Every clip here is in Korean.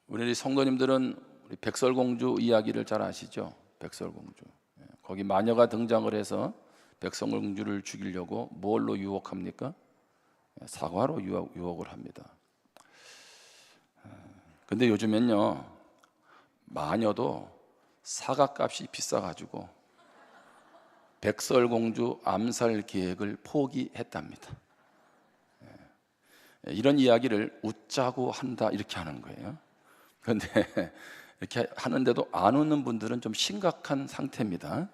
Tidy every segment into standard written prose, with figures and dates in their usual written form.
우리 성도님들은 우리 백설공주 이야기를 잘 아시죠? 백설공주. 거기 마녀가 등장을 해서 백설공주를 죽이려고 뭘로 유혹합니까? 사과로 유혹을 합니다. 근데 요즘엔요, 마녀도 사과값이 비싸가지고 백설공주 암살 계획을 포기했답니다. 이런 이야기를 웃자고 한다 이렇게 하는 거예요. 그런데 이렇게 하는데도 안 웃는 분들은 좀 심각한 상태입니다.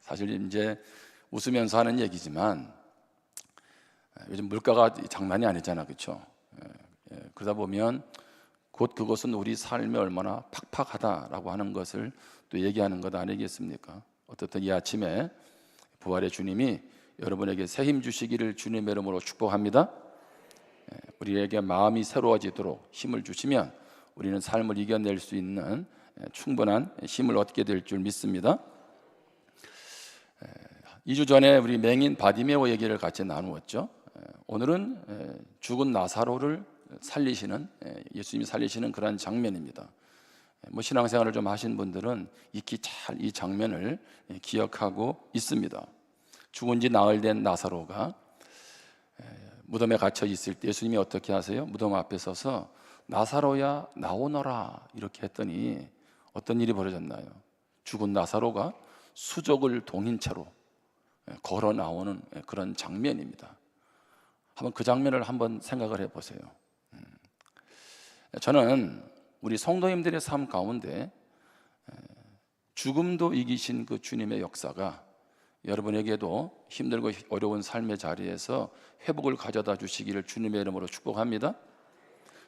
사실 이제 웃으면서 하는 얘기지만 요즘 물가가 장난이 아니잖아, 그렇죠? 그러다 보면 곧 그것은 우리 삶에 얼마나 팍팍하다라고 하는 것을 또 얘기하는 것 아니겠습니까? 어떻든 이 아침에 부활의 주님이 여러분에게 새 힘 주시기를 주님의 이름으로 축복합니다. 우리에게 마음이 새로워지도록 힘을 주시면 우리는 삶을 이겨낼 수 있는 충분한 힘을 얻게 될 줄 믿습니다. 2주 전에 우리 맹인 바디메오 얘기를 같이 나누었죠. 오늘은 죽은 나사로를 살리시는, 예수님이 살리시는 그런 장면입니다. 신앙생활을 좀 하신 분들은 익히 잘 이 장면을 기억하고 있습니다. 죽은 지 나흘 된 나사로가 무덤에 갇혀 있을 때 예수님이 어떻게 하세요? 무덤 앞에 서서 나사로야 나오너라 이렇게 했더니 어떤 일이 벌어졌나요? 죽은 나사로가 수족을 동인 채로 걸어 나오는 그런 장면입니다. 한번 그 장면을 한번 생각을 해보세요. 저는 우리 성도님들의 삶 가운데 죽음도 이기신 그 주님의 역사가 여러분에게도 힘들고 어려운 삶의 자리에서 회복을 가져다 주시기를 주님의 이름으로 축복합니다.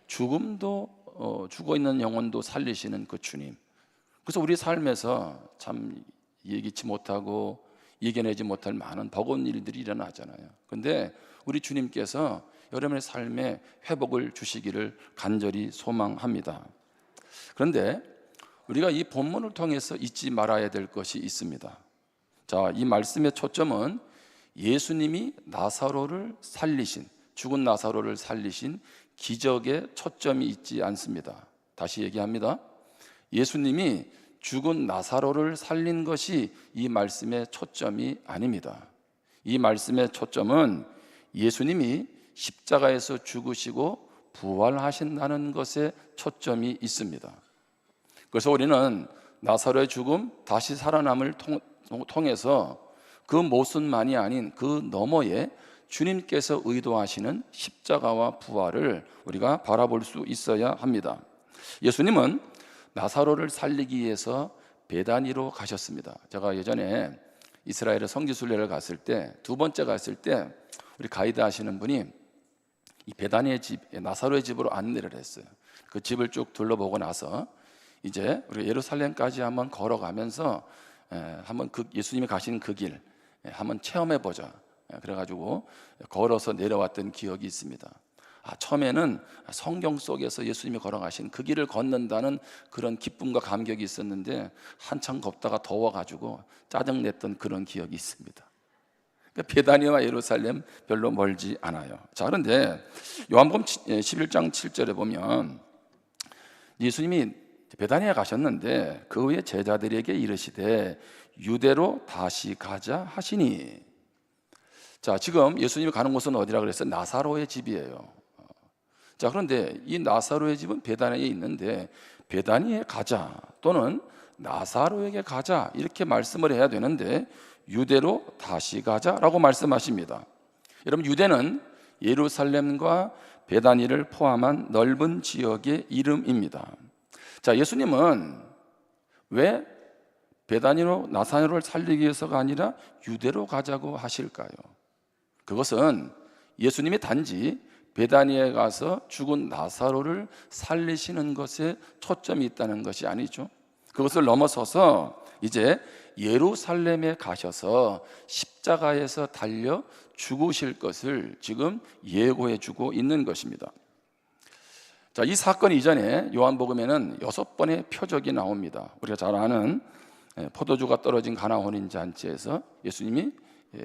죽음도 죽어있는 영혼도 살리시는 그 주님. 그래서 우리 삶에서 참 예기치 못하고 이겨내지 못할 많은 버거운 일들이 일어나잖아요. 근데 우리 주님께서 여러분의 삶에 회복을 주시기를 간절히 소망합니다. 그런데 우리가 이 본문을 통해서 잊지 말아야 될 것이 있습니다. 자, 이 말씀의 초점은 예수님이 나사로를 살리신, 죽은 나사로를 살리신 기적에 초점이 있지 않습니다. 다시 얘기합니다. 예수님이 죽은 나사로를 살린 것이 이 말씀의 초점이 아닙니다. 이 말씀의 초점은 예수님이 십자가에서 죽으시고 부활하신다는 것에 초점이 있습니다. 그래서 우리는 나사로의 죽음, 다시 살아남을 통해서 그 모순만이 아닌 그 너머에 주님께서 의도하시는 십자가와 부활을 우리가 바라볼 수 있어야 합니다. 예수님은 나사로를 살리기 위해서 베다니로 가셨습니다. 제가 예전에 이스라엘의 성지순례를 갔을 때, 두 번째 갔을 때 우리 가이드 하시는 분이 이 베다니의 집, 나사로의 집으로 안내를 했어요. 그 집을 쭉 둘러보고 나서 이제 우리 예루살렘까지 한번 걸어가면서 한번 그 예수님이 가신 그 길 한번 체험해 보자. 그래가지고 걸어서 내려왔던 기억이 있습니다. 처음에는 성경 속에서 예수님이 걸어가신 그 길을 걷는다는 그런 기쁨과 감격이 있었는데 한참 걷다가 더워가지고 짜증냈던 그런 기억이 있습니다. 그러니까 베다니와 예루살렘 별로 멀지 않아요. 자, 그런데 요한복음 11장 7절에 보면 예수님이 베다니에 가셨는데 그 후에 제자들에게 이르시되 유대로 다시 가자 하시니. 자, 지금 예수님이 가는 곳은 어디라 그랬어요? 나사로의 집이에요. 자, 그런데 이 나사로의 집은 베다니에 있는데 베다니에 가자 또는 나사로에게 가자 이렇게 말씀을 해야 되는데 유대로 다시 가자라고 말씀하십니다. 여러분, 유대는 예루살렘과 베다니를 포함한 넓은 지역의 이름입니다. 자, 예수님은 왜 베다니로 나사로를 살리기 위해서가 아니라 유대로 가자고 하실까요? 그것은 예수님이 단지 베다니에 가서 죽은 나사로를 살리시는 것에 초점이 있다는 것이 아니죠. 그것을 넘어서서 이제 예루살렘에 가셔서 십자가에서 달려 죽으실 것을 지금 예고해 주고 있는 것입니다. 자, 이 사건 이전에 요한복음에는 6번의 표적이 나옵니다. 우리가 잘 아는 포도주가 떨어진 가나 혼인 잔치에서 예수님이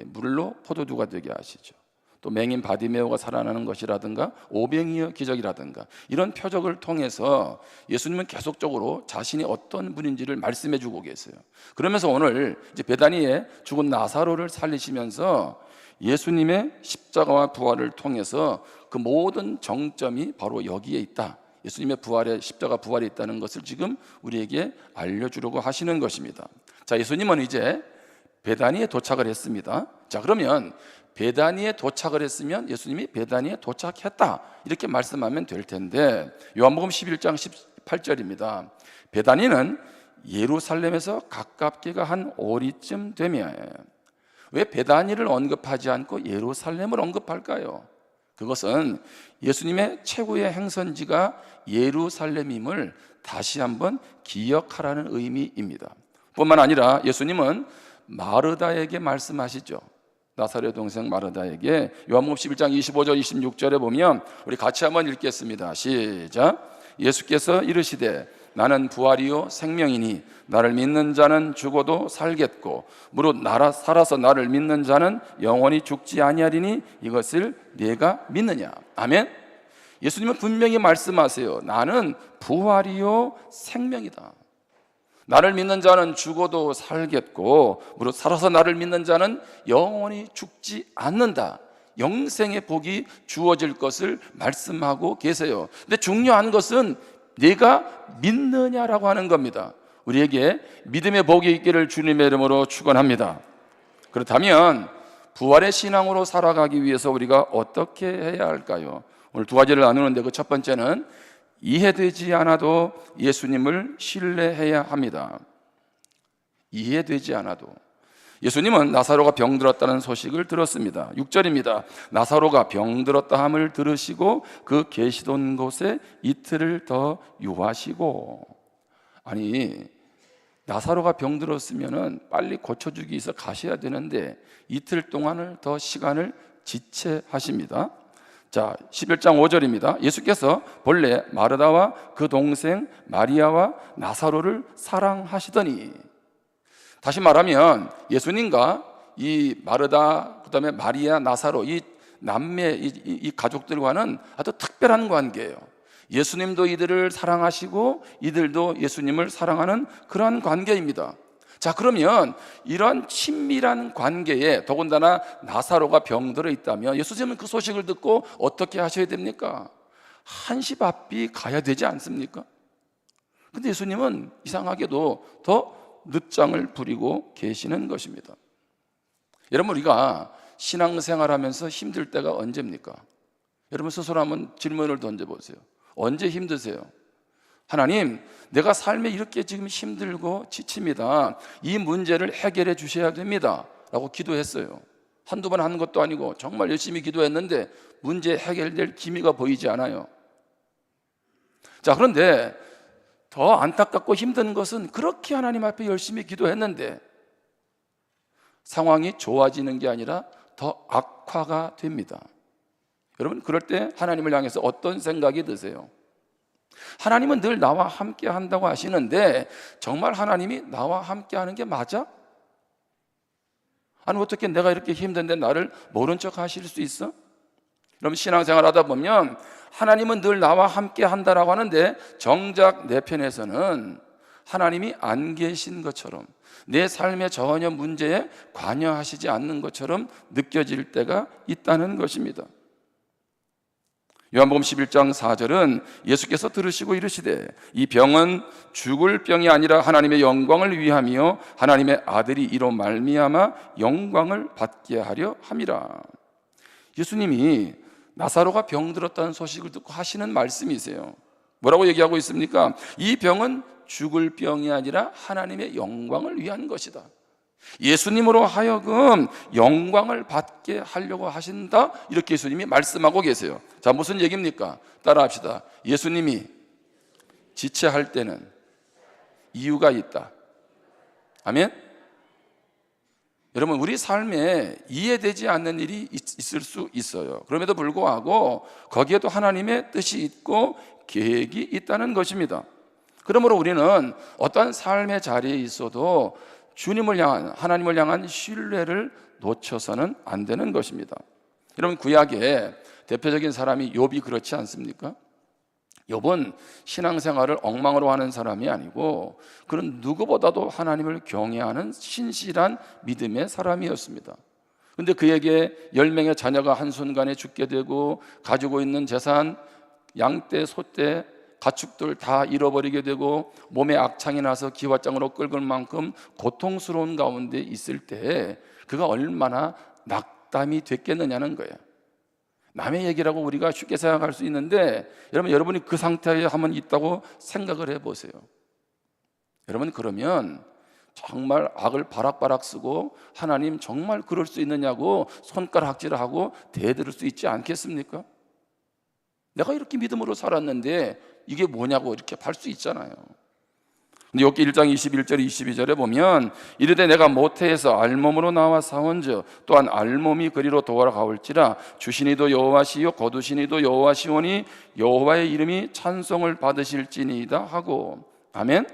물로 포도주가 되게 하시죠. 또 맹인 바디메오가 살아나는 것이라든가 오병이어 기적이라든가 이런 표적을 통해서 예수님은 계속적으로 자신이 어떤 분인지를 말씀해 주고 계세요. 그러면서 오늘 이제 베다니에 죽은 나사로를 살리시면서 예수님의 십자가와 부활을 통해서 그 모든 정점이 바로 여기에 있다, 예수님의 부활에, 십자가 부활에 있다는 것을 지금 우리에게 알려주려고 하시는 것입니다. 자, 예수님은 이제 베다니에 도착을 했습니다. 자, 그러면 베다니에 도착을 했으면 예수님이 베다니에 도착했다 이렇게 말씀하면 될 텐데, 요한복음 11장 18절입니다. 베다니는 예루살렘에서 가깝게가 한 오리쯤 되며. 왜 베다니를 언급하지 않고 예루살렘을 언급할까요? 그것은 예수님의 최고의 행선지가 예루살렘임을 다시 한번 기억하라는 의미입니다. 뿐만 아니라 예수님은 마르다에게 말씀하시죠. 나사렛 동생 마르다에게 요한복음 11장 25절 26절에 보면 우리 같이 한번 읽겠습니다. 시작. 예수께서 이르시되 나는 부활이요 생명이니 나를 믿는 자는 죽어도 살겠고 무릇 살아서 나를 믿는 자는 영원히 죽지 아니하리니 이것을 네가 믿느냐. 아멘. 예수님은 분명히 말씀하세요. 나는 부활이요 생명이다. 나를 믿는 자는 죽어도 살겠고 무릇 살아서 나를 믿는 자는 영원히 죽지 않는다. 영생의 복이 주어질 것을 말씀하고 계세요. 근데 중요한 것은 네가 믿느냐라고 하는 겁니다. 우리에게 믿음의 복이 있기를 주님의 이름으로 축원합니다. 그렇다면 부활의 신앙으로 살아가기 위해서 우리가 어떻게 해야 할까요? 오늘 두 가지를 나누는데 그 첫 번째는 이해되지 않아도 예수님을 신뢰해야 합니다. 이해되지 않아도. 예수님은 나사로가 병들었다는 소식을 들었습니다. 6절입니다. 나사로가 병들었다 함을 들으시고 그 계시던 곳에 이틀을 더 유하시고. 아니, 나사로가 병들었으면 빨리 고쳐주기 위해서 가셔야 되는데 이틀 동안을 더 시간을 지체하십니다. 자, 11장 5절입니다. 예수께서 본래 마르다와 그 동생 마리아와 나사로를 사랑하시더니. 다시 말하면 예수님과 이 마르다, 그 다음에 마리아, 나사로, 이 남매, 이 가족들과는 아주 특별한 관계예요. 예수님도 이들을 사랑하시고 이들도 예수님을 사랑하는 그러한 관계입니다. 자, 그러면 이런 친밀한 관계에 더군다나 나사로가 병들어 있다면 예수님은 그 소식을 듣고 어떻게 하셔야 됩니까? 한시바삐 가야 되지 않습니까? 근데 예수님은 이상하게도 더 늦장을 부리고 계시는 것입니다. 여러분, 우리가 신앙생활하면서 힘들 때가 언제입니까? 여러분 스스로 한번 질문을 던져보세요. 언제 힘드세요? 하나님, 내가 삶에 이렇게 지금 힘들고 지칩니다. 이 문제를 해결해 주셔야 됩니다 라고 기도했어요. 한두 번 하는 것도 아니고 정말 열심히 기도했는데 문제 해결될 기미가 보이지 않아요. 자, 그런데 더 안타깝고 힘든 것은 그렇게 하나님 앞에 열심히 기도했는데 상황이 좋아지는 게 아니라 더 악화가 됩니다. 여러분, 그럴 때 하나님을 향해서 어떤 생각이 드세요? 하나님은 늘 나와 함께 한다고 하시는데 정말 하나님이 나와 함께 하는 게 맞아? 아니, 어떻게 내가 이렇게 힘든데 나를 모른 척 하실 수 있어? 그럼 신앙생활 하다 보면 하나님은 늘 나와 함께 한다라고 하는데 정작 내 편에서는 하나님이 안 계신 것처럼, 내 삶의 전혀 문제에 관여하시지 않는 것처럼 느껴질 때가 있다는 것입니다. 요한복음 11장 4절은 예수께서 들으시고 이르시되 이 병은 죽을 병이 아니라 하나님의 영광을 위함이요 하나님의 아들이 이로 말미암아 영광을 받게 하려 함이라. 예수님이 나사로가 병들었다는 소식을 듣고 하시는 말씀이세요. 뭐라고 얘기하고 있습니까? 이 병은 죽을 병이 아니라 하나님의 영광을 위한 것이다. 예수님으로 하여금 영광을 받게 하려고 하신다, 이렇게 예수님이 말씀하고 계세요. 자, 무슨 얘기입니까? 따라합시다. 예수님이 지체할 때는 이유가 있다. 아멘? 여러분, 우리 삶에 이해되지 않는 일이 있을 수 있어요. 그럼에도 불구하고 거기에도 하나님의 뜻이 있고 계획이 있다는 것입니다. 그러므로 우리는 어떤 삶의 자리에 있어도 주님을 향한, 하나님을 향한 신뢰를 놓쳐서는 안 되는 것입니다. 여러분, 구약에 대표적인 사람이 욥이 그렇지 않습니까? 욥은 신앙생활을 엉망으로 하는 사람이 아니고 그는 누구보다도 하나님을 경외하는 신실한 믿음의 사람이었습니다. 그런데 그에게 10명의 자녀가 한순간에 죽게 되고 가지고 있는 재산, 양떼, 소떼, 가축들 다 잃어버리게 되고 몸에 악창이 나서 기왓장으로 끓을 만큼 고통스러운 가운데 있을 때 그가 얼마나 낙담이 됐겠느냐는 거예요. 남의 얘기라고 우리가 쉽게 생각할 수 있는데 여러분이 그 상태에 한번 있다고 생각을 해보세요. 여러분, 그러면 정말 악을 바락바락 쓰고 하나님 정말 그럴 수 있느냐고 손가락질하고 대들을 수 있지 않겠습니까? 내가 이렇게 믿음으로 살았는데 이게 뭐냐고 이렇게 할 수 있잖아요. 근데 욥기 1장 21절 22절에 보면 이르되 내가 모태에서 알몸으로 나와 사온즉 또한 알몸이 그리로 돌아가올지라 주시니도 여호와시요 거두시니도 여호와시오니 여호와의 이름이 찬송을 받으실지니이다 하고. 아멘.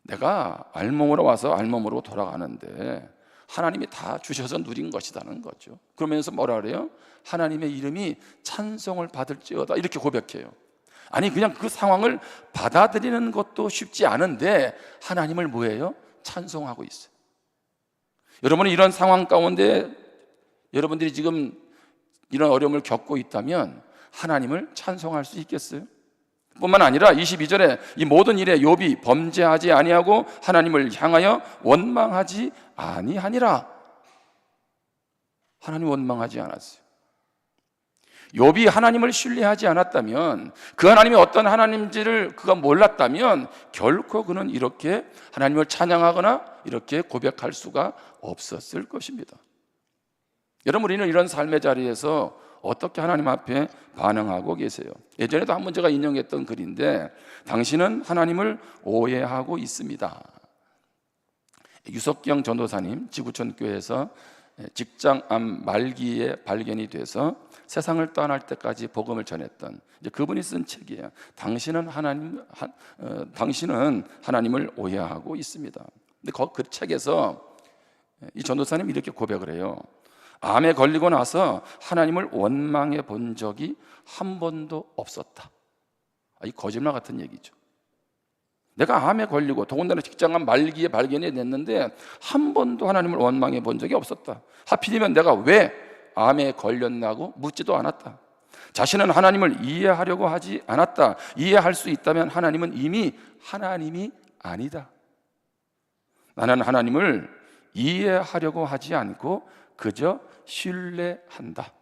내가 알몸으로 와서 알몸으로 돌아가는데 하나님이 다 주셔서 누린 것이라는 거죠. 그러면서 뭐라 그래요? 하나님의 이름이 찬송을 받을지어다 이렇게 고백해요. 아니, 그냥 그 상황을 받아들이는 것도 쉽지 않은데 하나님을 뭐예요? 찬송하고 있어요. 여러분이 이런 상황 가운데 여러분들이 지금 이런 어려움을 겪고 있다면 하나님을 찬송할 수 있겠어요? 뿐만 아니라 22절에 이 모든 일에 욥이 범죄하지 아니하고 하나님을 향하여 원망하지 아니하니라. 하나님 원망하지 않았어요. 욥이 하나님을 신뢰하지 않았다면, 그 하나님이 어떤 하나님인지를 그가 몰랐다면 결코 그는 이렇게 하나님을 찬양하거나 이렇게 고백할 수가 없었을 것입니다. 여러분, 우리는 이런 삶의 자리에서 어떻게 하나님 앞에 반응하고 계세요? 예전에도 한번 제가 인용했던 글인데, 당신은 하나님을 오해하고 있습니다. 유석경 전도사님 지구촌 교회에서 직장 암 말기에 발견이 돼서 세상을 떠날 때까지 복음을 전했던 그분이 쓴 책이에요. 당신은 하나님을 오해하고 있습니다. 근데 그 책에서 이 전도사님이 이렇게 고백을 해요. 암에 걸리고 나서 하나님을 원망해 본 적이 한 번도 없었다. 이 거짓말 같은 얘기죠. 내가 암에 걸리고 더군다나 직장암 말기에 발견이 됐는데 한 번도 하나님을 원망해 본 적이 없었다. 하필이면 내가 왜 암에 걸렸나고 묻지도 않았다. 자신은 하나님을 이해하려고 하지 않았다. 이해할 수 있다면 하나님은 이미 하나님이 아니다. 나는 하나님을 이해하려고 하지 않고 그저 신뢰한다.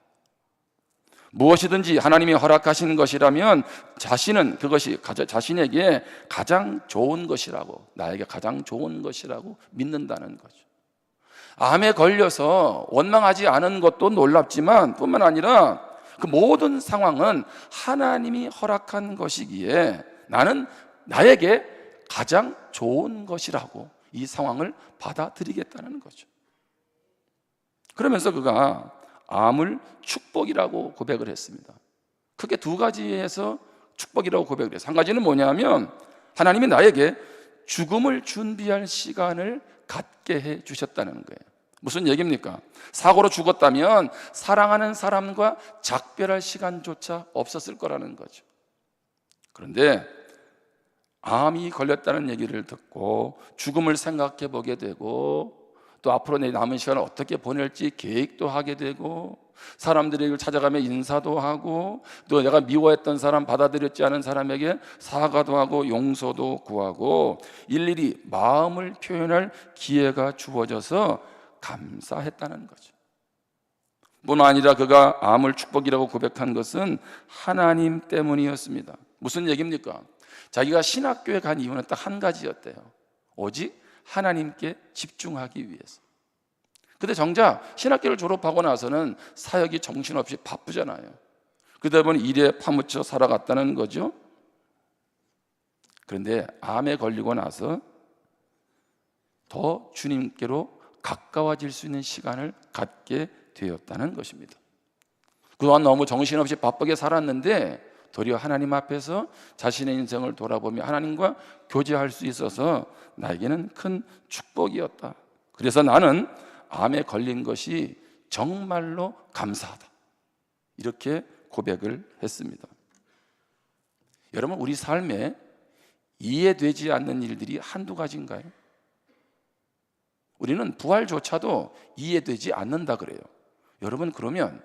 무엇이든지 하나님이 허락하신 것이라면 자신은 그것이 자신에게 가장 좋은 것이라고, 나에게 가장 좋은 것이라고 믿는다는 거죠. 암에 걸려서 원망하지 않은 것도 놀랍지만 뿐만 아니라 그 모든 상황은 하나님이 허락한 것이기에 나는 나에게 가장 좋은 것이라고 이 상황을 받아들이겠다는 거죠. 그러면서 그가 암을 축복이라고 고백을 했습니다. 크게 두 가지에서 축복이라고 고백을 했어요. 한 가지는 뭐냐면 하나님이 나에게 죽음을 준비할 시간을 갖게 해 주셨다는 거예요. 무슨 얘기입니까? 사고로 죽었다면 사랑하는 사람과 작별할 시간조차 없었을 거라는 거죠. 그런데 암이 걸렸다는 얘기를 듣고 죽음을 생각해 보게 되고 또 앞으로 내 남은 시간을 어떻게 보낼지 계획도 하게 되고 사람들을 찾아가며 인사도 하고 또 내가 미워했던 사람, 받아들였지 않은 사람에게 사과도 하고 용서도 구하고 일일이 마음을 표현할 기회가 주어져서 감사했다는 거죠. 뿐만 아니라 그가 암을 축복이라고 고백한 것은 하나님 때문이었습니다. 무슨 얘기입니까? 자기가 신학교에 간 이유는 딱 한 가지였대요. 오직 하나님께 집중하기 위해서. 근데 정작 신학교를 졸업하고 나서는 사역이 정신없이 바쁘잖아요. 그러다 보니 일에 파묻혀 살아갔다는 거죠. 그런데 암에 걸리고 나서 더 주님께로 가까워질 수 있는 시간을 갖게 되었다는 것입니다. 그동안 너무 정신없이 바쁘게 살았는데 도리어 하나님 앞에서 자신의 인생을 돌아보며 하나님과 교제할 수 있어서 나에게는 큰 축복이었다. 그래서 나는 암에 걸린 것이 정말로 감사하다. 이렇게 고백을 했습니다. 여러분, 우리 삶에 이해되지 않는 일들이 한두 가지인가요? 우리는 부활조차도 이해되지 않는다 그래요. 여러분, 그러면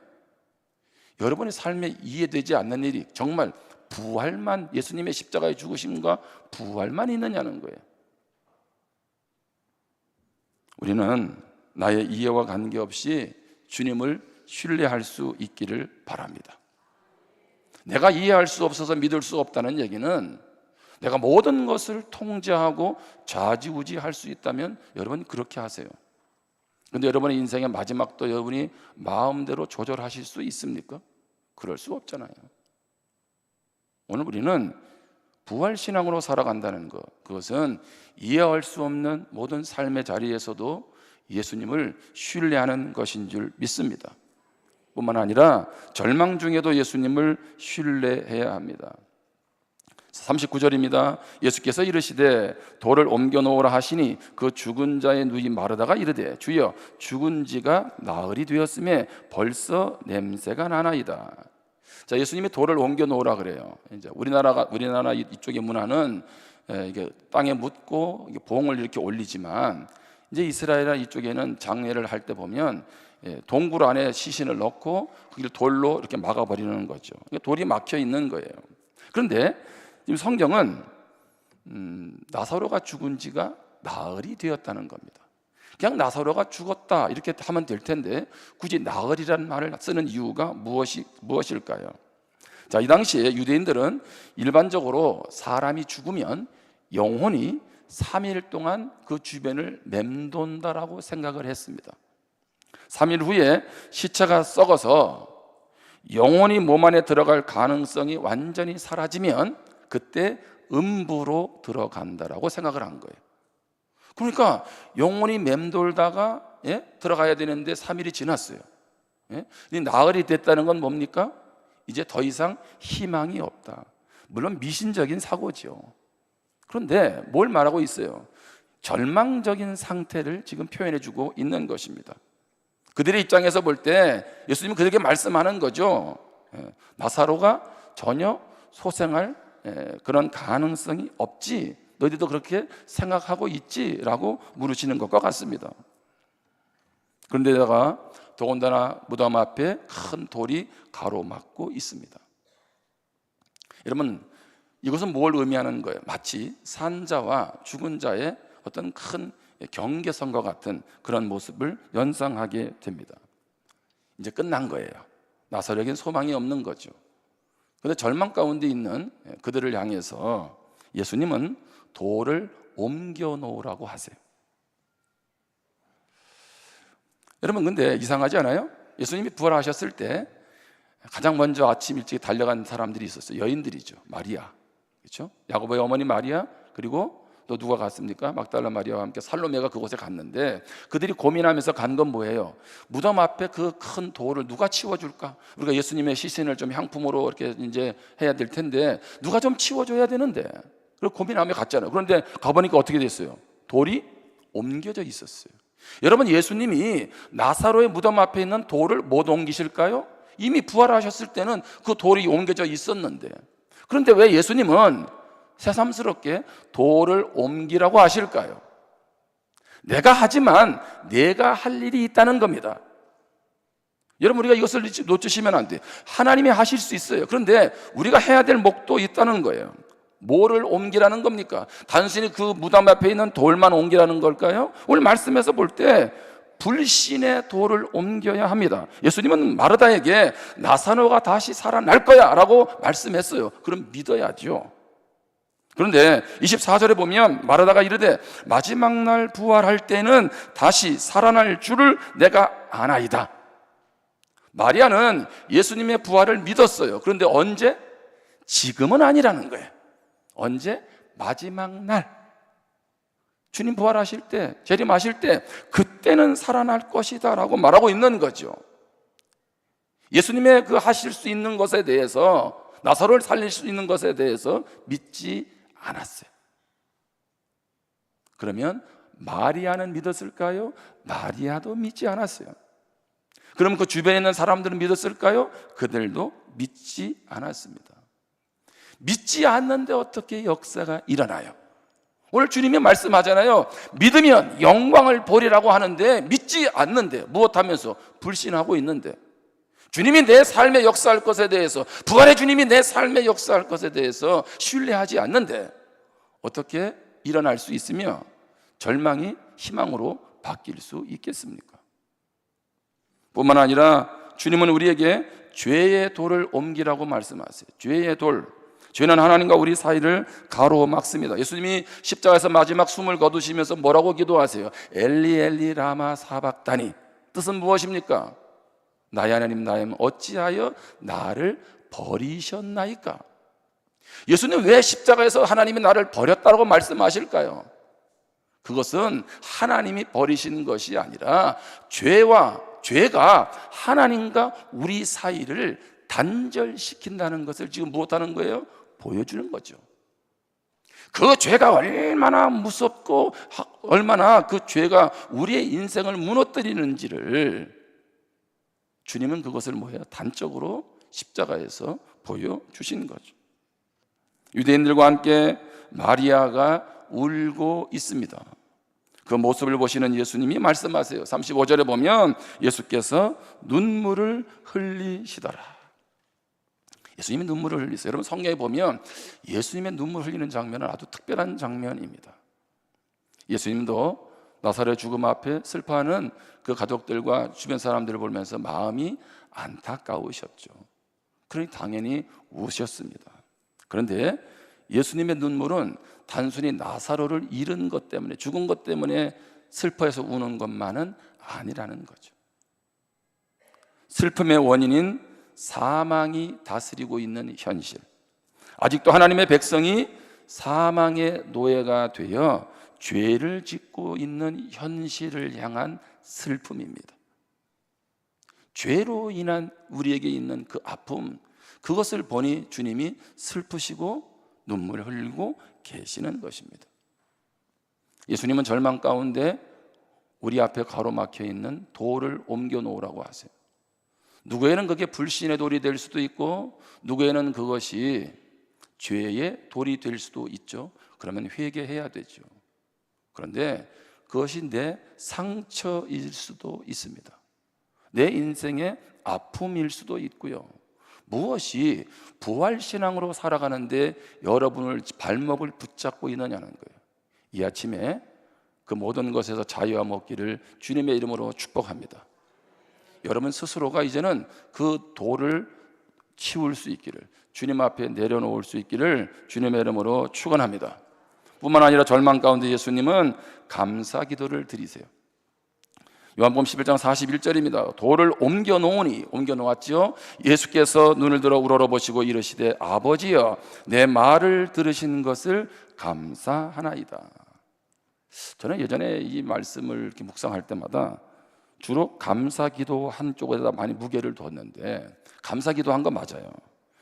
여러분의 삶에 이해되지 않는 일이 정말 부활만, 예수님의 십자가의 죽으심과 부활만 있느냐는 거예요. 우리는 나의 이해와 관계없이 주님을 신뢰할 수 있기를 바랍니다. 내가 이해할 수 없어서 믿을 수 없다는 얘기는 내가 모든 것을 통제하고 좌지우지할 수 있다면 여러분 그렇게 하세요. 그런데 여러분의 인생의 마지막도 여러분이 마음대로 조절하실 수 있습니까? 그럴 수 없잖아요. 오늘 우리는 부활신앙으로 살아간다는 것, 그것은 이해할 수 없는 모든 삶의 자리에서도 예수님을 신뢰하는 것인 줄 믿습니다. 뿐만 아니라 절망 중에도 예수님을 신뢰해야 합니다. 39절입니다. 예수께서 이르시되 돌을 옮겨 놓으라 하시니 그 죽은 자의 누이 마르다가 이르되 주여 죽은 지가 나흘이 되었음에 벌써 냄새가 나나이다. 자, 예수님이 돌을 옮겨 놓으라 그래요. 이제 우리나라 이쪽의 문화는 이게 땅에 묻고 봉을 이렇게 올리지만 이제 이스라엘 이쪽에는 장례를 할 때 보면 동굴 안에 시신을 넣고 거기를 돌로 이렇게 막아버리는 거죠. 돌이 막혀 있는 거예요. 그런데 지금 성경은 나사로가 죽은 지가 나흘이 되었다는 겁니다. 그냥 나사로가 죽었다 이렇게 하면 될 텐데 굳이 나흘이라는 말을 쓰는 이유가 무엇일까요? 자, 이 당시에 유대인들은 일반적으로 사람이 죽으면 영혼이 3일 동안 그 주변을 맴돈다라고 생각을 했습니다. 3일 후에 시체가 썩어서 영혼이 몸 안에 들어갈 가능성이 완전히 사라지면 그때 음부로 들어간다라고 생각을 한 거예요. 그러니까 영혼이 맴돌다가 들어가야 되는데 3일이 지났어요. 나흘이 됐다는 건 뭡니까? 이제 더 이상 희망이 없다. 물론 미신적인 사고죠. 그런데 뭘 말하고 있어요? 절망적인 상태를 지금 표현해주고 있는 것입니다. 그들의 입장에서 볼 때 예수님은 그들에게 말씀하는 거죠. 나사로가 전혀 소생할 그런 가능성이 없지, 너희들도 그렇게 생각하고 있지라고 물으시는 것과 같습니다. 그런데다가 더군다나 무덤 앞에 큰 돌이 가로막고 있습니다. 여러분, 이것은 뭘 의미하는 거예요? 마치 산자와 죽은 자의 어떤 큰 경계선과 같은 그런 모습을 연상하게 됩니다. 이제 끝난 거예요. 나사로에겐 소망이 없는 거죠. 그런데 절망 가운데 있는 그들을 향해서 예수님은 돌을 옮겨 놓으라고 하세요. 여러분, 근데 이상하지 않아요? 예수님이 부활하셨을 때 가장 먼저 아침 일찍 달려간 사람들이 있었어요. 여인들이죠. 마리아, 그렇죠? 야고보의 어머니 마리아, 그리고 또 누가 갔습니까? 막달라 마리아와 함께 살로메가 그곳에 갔는데 그들이 고민하면서 간 건 뭐예요? 무덤 앞에 그 큰 돌을 누가 치워줄까? 우리가 예수님의 시신을 좀 향품으로 이렇게 이제 해야 될 텐데 누가 좀 치워줘야 되는데, 그리고 고민하며 갔잖아요. 그런데 가보니까 어떻게 됐어요? 돌이 옮겨져 있었어요. 여러분, 예수님이 나사로의 무덤 앞에 있는 돌을 못 옮기실까요? 이미 부활하셨을 때는 그 돌이 옮겨져 있었는데, 그런데 왜 예수님은 새삼스럽게 돌을 옮기라고 하실까요? 내가 하지만 내가 할 일이 있다는 겁니다. 여러분, 우리가 이것을 놓치시면 안 돼요. 하나님이 하실 수 있어요. 그런데 우리가 해야 될 목도 있다는 거예요. 뭐를 옮기라는 겁니까? 단순히 그 무덤 앞에 있는 돌만 옮기라는 걸까요? 오늘 말씀에서 볼 때 불신의 돌을 옮겨야 합니다. 예수님은 마르다에게 나사로가 다시 살아날 거야 라고 말씀했어요. 그럼 믿어야죠. 그런데 24절에 보면 마르다가 이르되 마지막 날 부활할 때는 다시 살아날 줄을 내가 아나이다. 마리아는 예수님의 부활을 믿었어요. 그런데 언제? 지금은 아니라는 거예요. 언제? 마지막 날 주님 부활하실 때, 재림하실 때 그때는 살아날 것이다 라고 말하고 있는 거죠. 예수님의 그 하실 수 있는 것에 대해서, 나사로를 살릴 수 있는 것에 대해서 믿지 않았어요. 그러면 마리아는 믿었을까요? 마리아도 믿지 않았어요. 그럼 그 주변에 있는 사람들은 믿었을까요? 그들도 믿지 않았습니다. 믿지 않는데 어떻게 역사가 일어나요? 오늘 주님이 말씀하잖아요. 믿으면 영광을 보리라고 하는데 믿지 않는데, 무엇하면서? 불신하고 있는데, 주님이 내 삶에 역사할 것에 대해서, 부활의 주님이 내 삶에 역사할 것에 대해서 신뢰하지 않는데 어떻게 일어날 수 있으며 절망이 희망으로 바뀔 수 있겠습니까? 뿐만 아니라 주님은 우리에게 죄의 돌을 옮기라고 말씀하세요. 죄의 돌, 죄는 하나님과 우리 사이를 가로막습니다. 예수님이 십자가에서 마지막 숨을 거두시면서 뭐라고 기도하세요? 엘리 엘리 라마 사박다니. 뜻은 무엇입니까? 나의 하나님, 나의 하나님, 어찌하여 나를 버리셨나이까? 예수님 왜 십자가에서 하나님이 나를 버렸다고 말씀하실까요? 그것은 하나님이 버리신 것이 아니라 죄가 하나님과 우리 사이를 단절시킨다는 것을 지금 무엇하는 거예요? 보여주는 거죠. 그 죄가 얼마나 무섭고 얼마나 그 죄가 우리의 인생을 무너뜨리는지를 주님은 그것을 뭐예요? 단적으로 십자가에서 보여주신 거죠. 유대인들과 함께 마리아가 울고 있습니다. 그 모습을 보시는 예수님이 말씀하세요. 35절에 보면 예수께서 눈물을 흘리시더라. 예수님이 눈물을 흘리세요. 여러분, 성경에 보면 예수님의 눈물 흘리는 장면은 아주 특별한 장면입니다. 예수님도 나사렛 죽음 앞에 슬퍼하는 그 가족들과 주변 사람들을 보면서 마음이 안타까우셨죠. 그러니 당연히 우셨습니다. 그런데 예수님의 눈물은 단순히 나사로를 잃은 것 때문에, 죽은 것 때문에 슬퍼해서 우는 것만은 아니라는 거죠. 슬픔의 원인인 사망이 다스리고 있는 현실, 아직도 하나님의 백성이 사망의 노예가 되어 죄를 짓고 있는 현실을 향한 슬픔입니다. 죄로 인한 우리에게 있는 그 아픔, 그것을 보니 주님이 슬프시고 눈물을 흘리고 계시는 것입니다. 예수님은 절망 가운데 우리 앞에 가로막혀 있는 돌을 옮겨 놓으라고 하세요. 누구에는 그게 불신의 돌이 될 수도 있고, 누구에는 그것이 죄의 돌이 될 수도 있죠. 그러면 회개해야 되죠. 그런데 그것이 내 상처일 수도 있습니다. 내 인생의 아픔일 수도 있고요. 무엇이 부활신앙으로 살아가는데 여러분을 발목을 붙잡고 있느냐는 거예요. 이 아침에 그 모든 것에서 자유함 얻기를 주님의 이름으로 축복합니다. 여러분 스스로가 이제는 그 돌을 치울 수 있기를, 주님 앞에 내려놓을 수 있기를 주님의 이름으로 축원합니다. 뿐만 아니라 절망 가운데 예수님은 감사 기도를 드리세요. 요한복음 11장 41절입니다. 돌을 옮겨 놓았지요. 예수께서 눈을 들어 우러러보시고 이르시되 아버지여, 내 말을 들으신 것을 감사하나이다. 저는 예전에 이 말씀을 이렇게 묵상할 때마다 주로 감사기도 한쪽에다 많이 무게를 뒀는데, 감사기도 한 거 맞아요.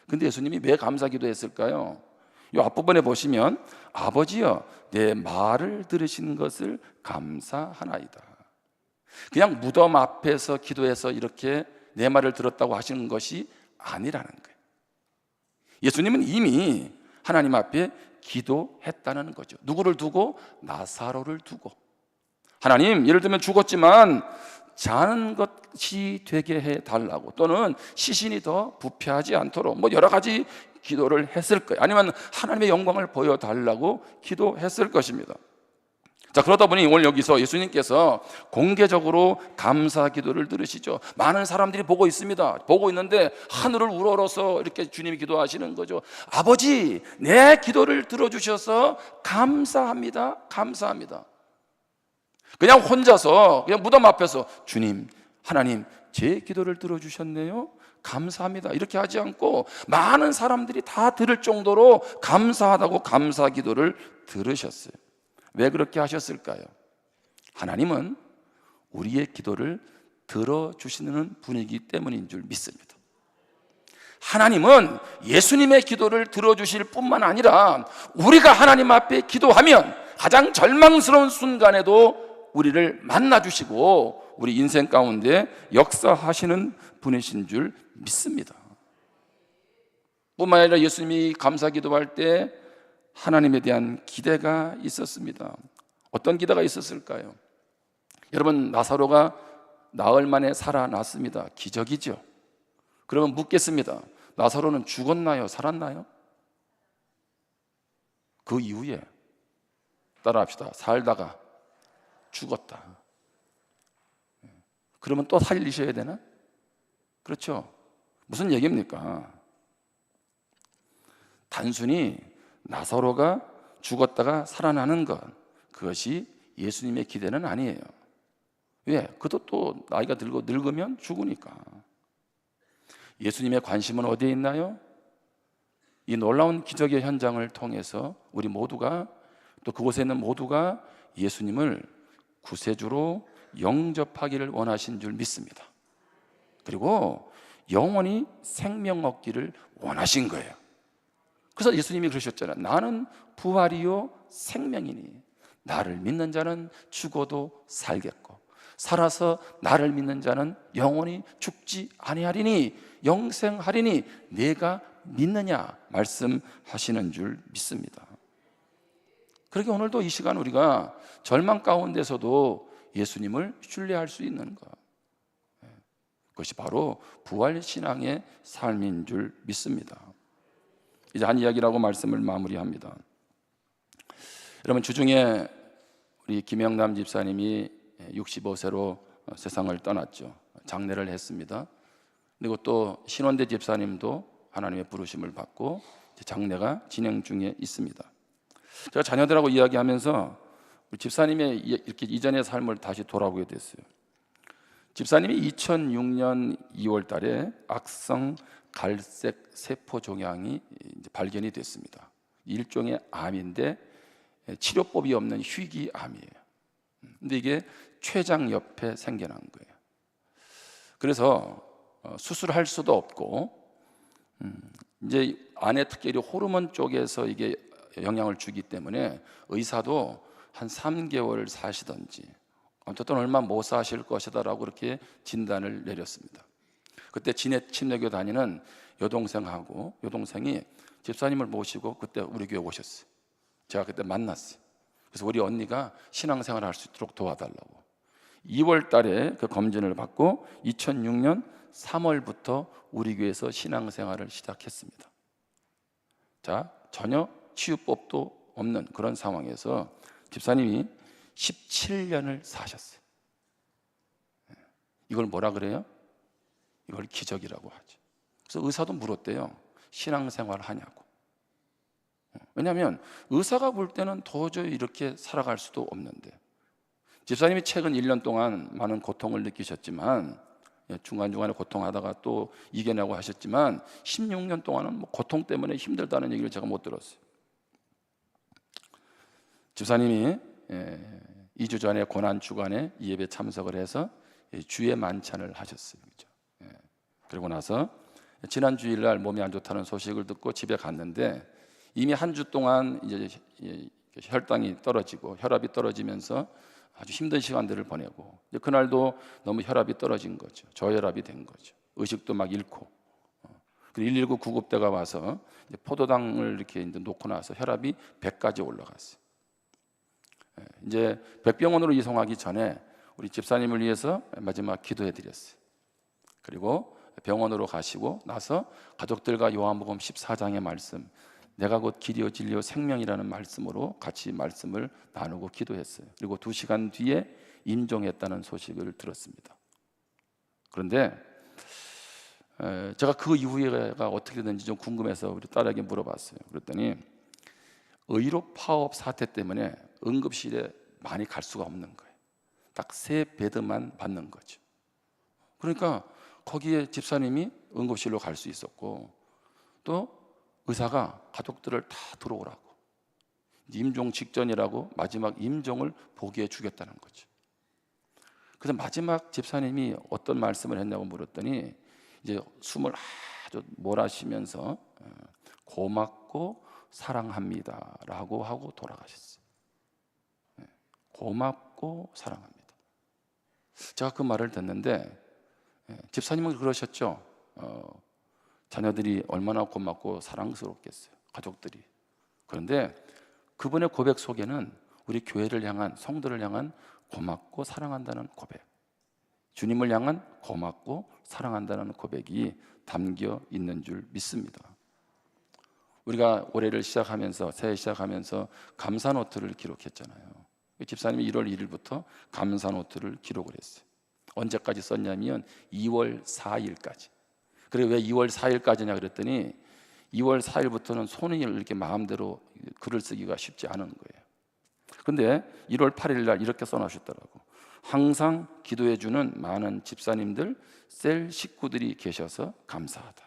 근데 예수님이 왜 감사기도 했을까요? 이 앞부분에 보시면 아버지여, 내 말을 들으신 것을 감사하나이다. 그냥 무덤 앞에서 기도해서 이렇게 내 말을 들었다고 하시는 것이 아니라는 거예요. 예수님은 이미 하나님 앞에 기도했다는 거죠. 누구를 두고? 나사로를 두고. 하나님, 예를 들면 죽었지만 자는 것이 되게 해달라고, 또는 시신이 더 부패하지 않도록 뭐 여러 가지 기도를 했을 거예요. 아니면 하나님의 영광을 보여달라고 기도했을 것입니다. 자, 그러다 보니 오늘 여기서 예수님께서 공개적으로 감사 기도를 들으시죠. 많은 사람들이 보고 있습니다. 보고 있는데 하늘을 우러러서 이렇게 주님이 기도하시는 거죠. 아버지, 내 기도를 들어주셔서 감사합니다. 감사합니다. 그냥 혼자서 그냥 무덤 앞에서 주님, 하나님, 제 기도를 들어주셨네요, 감사합니다, 이렇게 하지 않고 많은 사람들이 다 들을 정도로 감사하다고 감사 기도를 들으셨어요. 왜 그렇게 하셨을까요? 하나님은 우리의 기도를 들어주시는 분이기 때문인 줄 믿습니다. 하나님은 예수님의 기도를 들어주실 뿐만 아니라 우리가 하나님 앞에 기도하면 가장 절망스러운 순간에도 우리를 만나 주시고 우리 인생 가운데 역사하시는 분이신 줄 믿습니다. 뿐만 아니라 예수님이 감사 기도할 때 하나님에 대한 기대가 있었습니다. 어떤 기대가 있었을까요? 여러분, 나사로가 나흘 만에 살아났습니다. 기적이죠. 그러면 묻겠습니다. 나사로는 죽었나요? 살았나요? 그 이후에 따라합시다. 살다가 죽었다. 그러면 또 살리셔야 되나? 그렇죠. 무슨 얘기입니까? 단순히 나사로가 죽었다가 살아나는 것, 그것이 예수님의 기대는 아니에요. 왜? 그도 또 나이가 들고 늙으면 죽으니까. 예수님의 관심은 어디에 있나요? 이 놀라운 기적의 현장을 통해서 우리 모두가, 또 그곳에 있는 모두가 예수님을 구세주로 영접하기를 원하신 줄 믿습니다. 그리고 영원히 생명 얻기를 원하신 거예요. 그래서 예수님이 그러셨잖아요. 나는 부활이요 생명이니 나를 믿는 자는 죽어도 살겠고 살아서 나를 믿는 자는 영원히 죽지 아니하리니 영생하리니 내가 믿느냐 말씀하시는 줄 믿습니다. 그렇게 오늘도 이 시간 우리가 절망 가운데서도 예수님을 신뢰할 수 있는 것, 그것이 바로 부활신앙의 삶인 줄 믿습니다. 이제 한 이야기라고 말씀을 마무리합니다. 여러분, 주중에 우리 김영남 집사님이 65세로 세상을 떠났죠. 장례를 했습니다. 그리고 또 신원대 집사님도 하나님의 부르심을 받고 장례가 진행 중에 있습니다. 제가 자녀들하고 이야기하면서 우리 집사님의 이렇게 이전의 삶을 다시 돌아보게 됐어요. 집사님이 2006년 2월 달에 악성 갈색 세포 종양이 발견이 됐습니다. 일종의 암인데 치료법이 없는 희귀암이에요. 근데 이게 췌장 옆에 생겨난 거예요. 그래서 수술할 수도 없고, 이제 안에 특별히 호르몬 쪽에서 이게 영향을 주기 때문에 의사도 한 3개월 사시던지 어쨌든 얼마 못 사실 것이다라고 그렇게 진단을 내렸습니다. 그때 침례교 다니는 여동생이 집사님을 모시고 그때 우리 교회 오셨어요. 제가 그때 만났어요. 그래서 우리 언니가 신앙생활을 할 수 있도록 도와달라고 2월 달에 그 검진을 받고 2006년 3월부터 우리 교회에서 신앙생활을 시작했습니다. 자, 전혀 치유법도 없는 그런 상황에서 집사님이 17년을 사셨어요. 이걸 뭐라 그래요? 이걸 기적이라고 하죠. 그래서 의사도 물었대요. 신앙생활 하냐고. 왜냐하면 의사가 볼 때는 도저히 이렇게 살아갈 수도 없는데, 집사님이 최근 1년 동안 많은 고통을 느끼셨지만, 중간중간에 고통하다가 또 이겨내고 하셨지만 16년 동안은 뭐 고통 때문에 힘들다는 얘기를 제가 못 들었어요. 집사님이 2주 전에 고난 주간에 이 예배 참석을 해서 주의 만찬을 하셨어요. 그렇죠? 그리고 나서 지난 주일날 몸이 안 좋다는 소식을 듣고 집에 갔는데 이미 한 주 동안 이제 혈당이 떨어지고 혈압이 떨어지면서 아주 힘든 시간들을 보내고, 그날도 너무 혈압이 떨어진 거죠. 저혈압이 된 거죠. 의식도 막 잃고. 그리고 119 구급대가 와서 이제 포도당을 이렇게 이제 놓고 나서 혈압이 100까지 올라갔어요. 이제 백병원으로 이송하기 전에 우리 집사님을 위해서 마지막 기도해 드렸어요. 그리고 병원으로 가시고 나서 가족들과 요한복음 14장의 말씀, 내가 곧 길이요 진리요 생명이라는 말씀으로 같이 말씀을 나누고 기도했어요. 그리고 2시간 뒤에 임종했다는 소식을 들었습니다. 그런데 제가 그 이후에가 어떻게 됐는지 좀 궁금해서 우리 딸에게 물어봤어요. 그랬더니 의료 파업 사태 때문에 응급실에 많이 갈 수가 없는 거예요. 딱 3베드만 받는 거죠. 그러니까 거기에 집사님이 응급실로 갈 수 있었고, 또 의사가 가족들을 다 들어오라고, 임종 직전이라고 마지막 임종을 보게 해주겠다는 거죠. 그래서 마지막 집사님이 어떤 말씀을 했냐고 물었더니 이제 숨을 아주 몰아쉬면서 고맙고 사랑합니다라고 하고 돌아가셨어요. 고맙고 고맙고 사랑합니다. 제가 그 말을 듣는데 집사님은 그러셨죠. 자녀들이 얼마나 고맙고 사랑스럽겠어요, 가족들이. 그런데 그분의 고백 속에는 우리 교회를 향한, 성도를 향한 고맙고 사랑한다는 고백, 주님을 향한 고맙고 사랑한다는 고백이 담겨 있는 줄 믿습니다. 우리가 올해를 시작하면서, 새해 시작하면서 감사 노트를 기록했잖아요. 집사님이 1월 1일부터 감사 노트를 기록을 했어요. 언제까지 썼냐면 2월 4일까지. 그래, 왜 2월 4일까지냐 그랬더니 2월 4일부터는 손이 이렇게 마음대로 글을 쓰기가 쉽지 않은 거예요. 근데 1월 8일 날 이렇게 써놓으셨더라고. 항상 기도해주는 많은 집사님들, 셀 식구들이 계셔서 감사하다.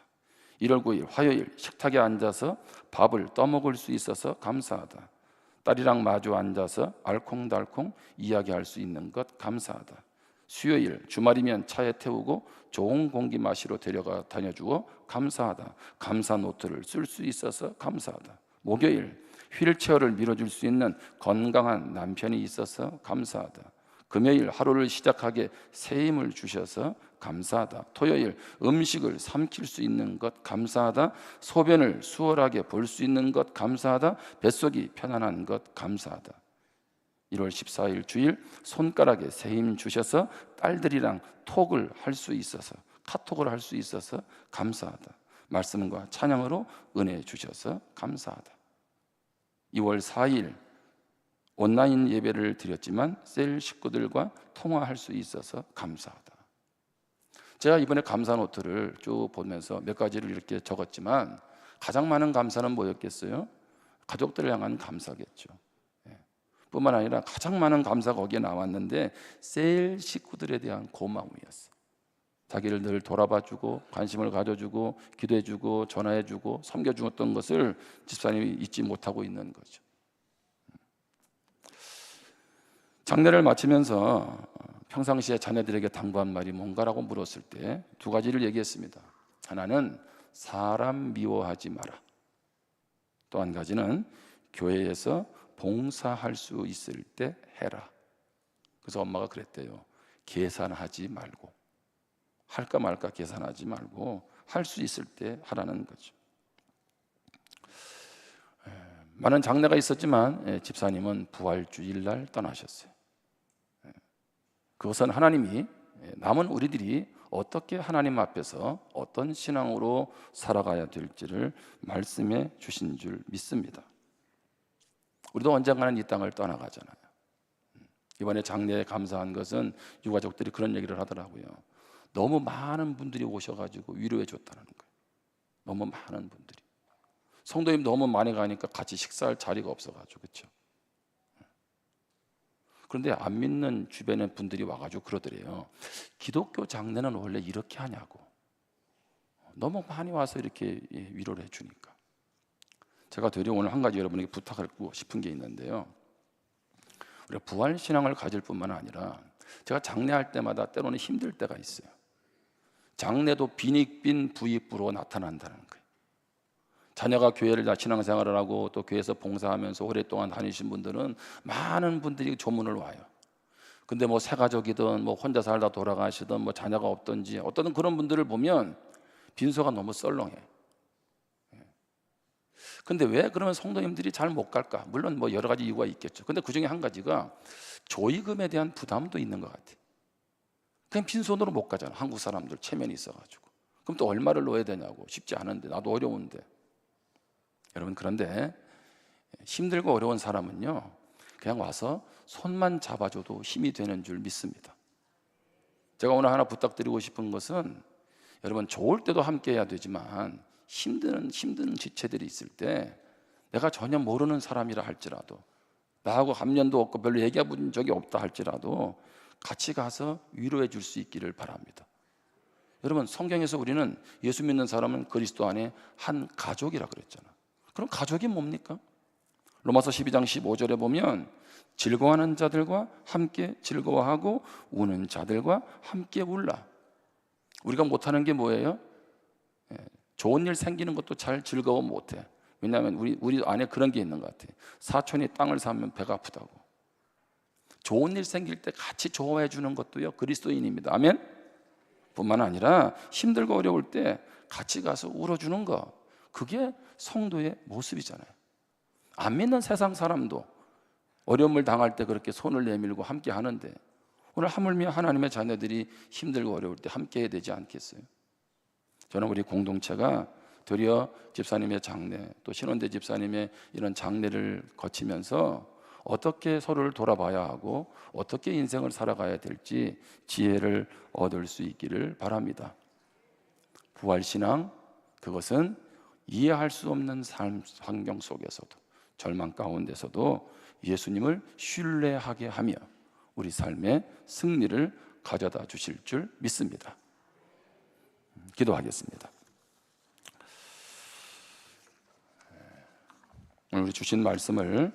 1월 9일 화요일 식탁에 앉아서 밥을 떠먹을 수 있어서 감사하다. 딸이랑 마주 앉아서 알콩달콩 이야기할 수 있는 것 감사하다. 수요일 주말이면 차에 태우고 좋은 공기 마시러 데려가 다녀주어 감사하다. 감사 노트를 쓸 수 있어서 감사하다. 목요일 휠체어를 밀어줄 수 있는 건강한 남편이 있어서 감사하다. 금요일 하루를 시작하게 새 힘을 주셔서 감사하다. 토요일 음식을 삼킬 수 있는 것 감사하다. 소변을 수월하게 볼 수 있는 것 감사하다. 뱃속이 편안한 것 감사하다. 1월 14일 주일 손가락에 새 힘 주셔서 딸들이랑 톡을 할 수 있어서, 카톡을 할 수 있어서 감사하다. 말씀과 찬양으로 은혜 주셔서 감사하다. 2월 4일 온라인 예배를 드렸지만 셀 식구들과 통화할 수 있어서 감사하다. 제가 이번에 감사 노트를 쭉 보면서 몇 가지를 이렇게 적었지만 가장 많은 감사는 뭐였겠어요? 가족들을 향한 감사겠죠. 뿐만 아니라 가장 많은 감사가 거기에 나왔는데 셀 식구들에 대한 고마움이었어요. 자기를 늘 돌아봐주고 관심을 가져주고 기도해주고 전화해주고 섬겨주었던 것을 집사님이 잊지 못하고 있는 거죠. 장례를 마치면서 평상시에 자녀들에게 당부한 말이 뭔가라고 물었을 때 두 가지를 얘기했습니다. 하나는 사람 미워하지 마라. 또 한 가지는 교회에서 봉사할 수 있을 때 해라. 그래서 엄마가 그랬대요. 계산하지 말고, 할까 말까 계산하지 말고 할 수 있을 때 하라는 거죠. 많은 장례가 있었지만 집사님은 부활주일날 떠나셨어요. 그것은 하나님이 남은 우리들이 어떻게 하나님 앞에서 어떤 신앙으로 살아가야 될지를 말씀해 주신 줄 믿습니다. 우리도 언젠가는 이 땅을 떠나가잖아요. 이번에 장례에 감사한 것은 유가족들이 그런 얘기를 하더라고요. 너무 많은 분들이 오셔가지고 위로해 줬다는 거예요. 너무 많은 분들이. 성도님 너무 많이 가니까 같이 식사할 자리가 없어가지고, 그렇죠? 그런데 안 믿는 주변의 분들이 와가지고 그러더래요. 기독교 장례는 원래 이렇게 하냐고. 너무 많이 와서 이렇게 위로를 해주니까. 제가 되려 오늘 한 가지 여러분에게 부탁하고 싶은 게 있는데요. 우리가 부활신앙을 가질 뿐만 아니라 제가 장례할 때마다 때로는 힘들 때가 있어요. 장례도 빈익빈 부익부로 나타난다는 거예요. 자녀가 교회를 다 신앙생활을 하고 또 교회에서 봉사하면서 오랫동안 다니신 분들은 많은 분들이 조문을 와요. 근데 뭐 새가족이든 뭐 혼자 살다 돌아가시든 뭐 자녀가 없든지 어떤 그런 분들을 보면 빈소가 너무 썰렁해. 근데 왜 그러면 성도님들이 잘 못 갈까? 물론 뭐 여러 가지 이유가 있겠죠. 근데 그 중에 한 가지가 조의금에 대한 부담도 있는 것 같아요. 그냥 빈손으로 못 가잖아. 한국 사람들 체면이 있어가지고. 그럼 또 얼마를 넣어야 되냐고. 쉽지 않은데, 나도 어려운데. 여러분, 그런데 힘들고 어려운 사람은요, 그냥 와서 손만 잡아줘도 힘이 되는 줄 믿습니다. 제가 오늘 하나 부탁드리고 싶은 것은, 여러분 좋을 때도 함께 해야 되지만 힘든 지체들이 있을 때 내가 전혀 모르는 사람이라 할지라도, 나하고 감련도 없고 별로 얘기해 본 적이 없다 할지라도 같이 가서 위로해 줄 수 있기를 바랍니다. 여러분, 성경에서 우리는 예수 믿는 사람은 그리스도 안에 한 가족이라 그랬잖아. 그럼 가족이 뭡니까? 로마서 12장 15절에 보면 즐거워하는 자들과 함께 즐거워하고 우는 자들과 함께 울라. 우리가 못하는 게 뭐예요? 좋은 일 생기는 것도 잘 즐거워 못해. 왜냐하면 우리 안에 그런 게 있는 것 같아요. 사촌이 땅을 사면 배가 아프다고. 좋은 일 생길 때 같이 좋아해 주는 것도요, 그리스도인입니다. 아멘. 뿐만 아니라 힘들고 어려울 때 같이 가서 울어주는 거, 그게 성도의 모습이잖아요. 안 믿는 세상 사람도 어려움을 당할 때 그렇게 손을 내밀고 함께 하는데, 오늘 하물며 하나님의 자녀들이 힘들고 어려울 때 함께 해야 되지 않겠어요? 저는 우리 공동체가 도리어 집사님의 장례, 또 신원대 집사님의 이런 장례를 거치면서 어떻게 서로를 돌아봐야 하고 어떻게 인생을 살아가야 될지 지혜를 얻을 수 있기를 바랍니다. 부활신앙, 그것은 이해할 수 없는 삶 환경 속에서도, 절망 가운데서도 예수님을 신뢰하게 하며 우리 삶의 승리를 가져다 주실 줄 믿습니다. 기도하겠습니다. 오늘 우리 주신 말씀을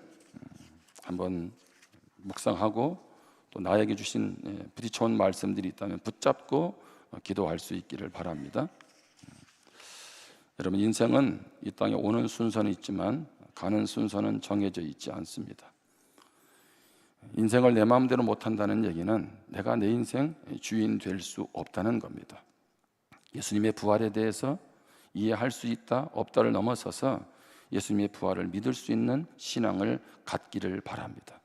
한번 묵상하고, 또 나에게 주신 부딪혀온 말씀들이 있다면 붙잡고 기도할 수 있기를 바랍니다. 여러분, 인생은 이 땅에 오는 순서는 있지만 가는 순서는 정해져 있지 않습니다. 인생을 내 마음대로 못한다는 얘기는 내가 내 인생 주인 될 수 없다는 겁니다. 예수님의 부활에 대해서 이해할 수 있다 없다를 넘어서서 예수님의 부활을 믿을 수 있는 신앙을 갖기를 바랍니다.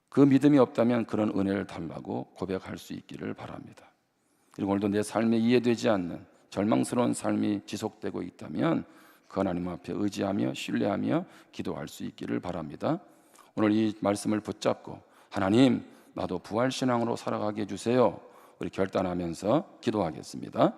그 믿음이 없다면 그런 은혜를 달라고 고백할 수 있기를 바랍니다. 그리고 오늘도 내 삶에 이해되지 않는 절망스러운 삶이 지속되고 있다면 그 하나님 앞에 의지하며 신뢰하며 기도할 수 있기를 바랍니다. 오늘 이 말씀을 붙잡고 하나님, 나도 부활신앙으로 살아가게 해주세요, 우리 결단하면서 기도하겠습니다.